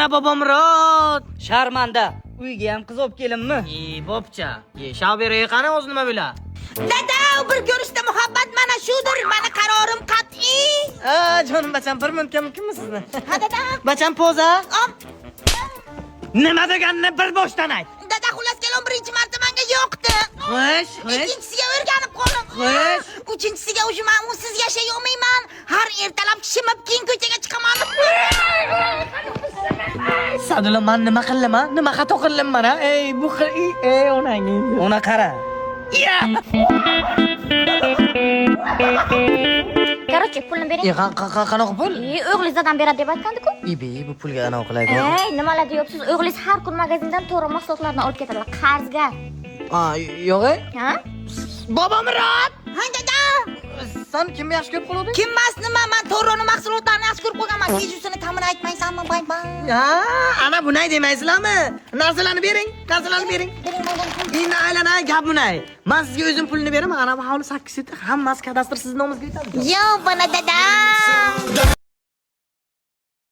Ana Bobomurod. Sharmanda. Uyga ham qiz olib kelinmi? Bo'pcha. Shavberiga qani o'zi nima bila? Dada, bir ko'rishda muhabbat mana shudir. Meni qarorim qat'iy. Jonim bacham, bir minutga mumkinmi sizni? Ha dada. Bacham poza. Nima deganini bir boshdan ayt. Dada, xullas kelon birinchi marta menga yo'qdi. Xo'sh. Ikkinchisiga o'rganib qoldim. Xo'sh. Uchinchisiga o'sha men usiz yashay olmayman. Har ertalab shimib keyin ko'chaga chiqaman. Sadulla, men nima qilaman? Nima xato qildim mana? Bu onang. Ona qara. Короче, pulni bering. Qanaqa pul? O'g'lingizdan beradi deb aytgandiku. Bu pulga anaqa qilaydi. Nimalar deyapsiz? O'g'lingiz har kun magazindan to'g'ri mahsulotlarni olib ketadilar, qarzga. Yo'q. Ha? Bobomurod. Ha dada. Sen kimni yaxshi ko'rib qolding? Kim emas nima? Men to'g'rini mahsulotlarni yaxshi ko'rib qo'yganman. Sezusini ta'min aytmaysanmi? Bay bay. Ana bunday demaysizlarmi? Narsalarni bering. Bering. Endi aylanay gap bunday. Men sizga o'zim pulni beraman. Ana bu hovli 8 set hammasi kadastr siz nomingizga ketadi. Yo, bana dada.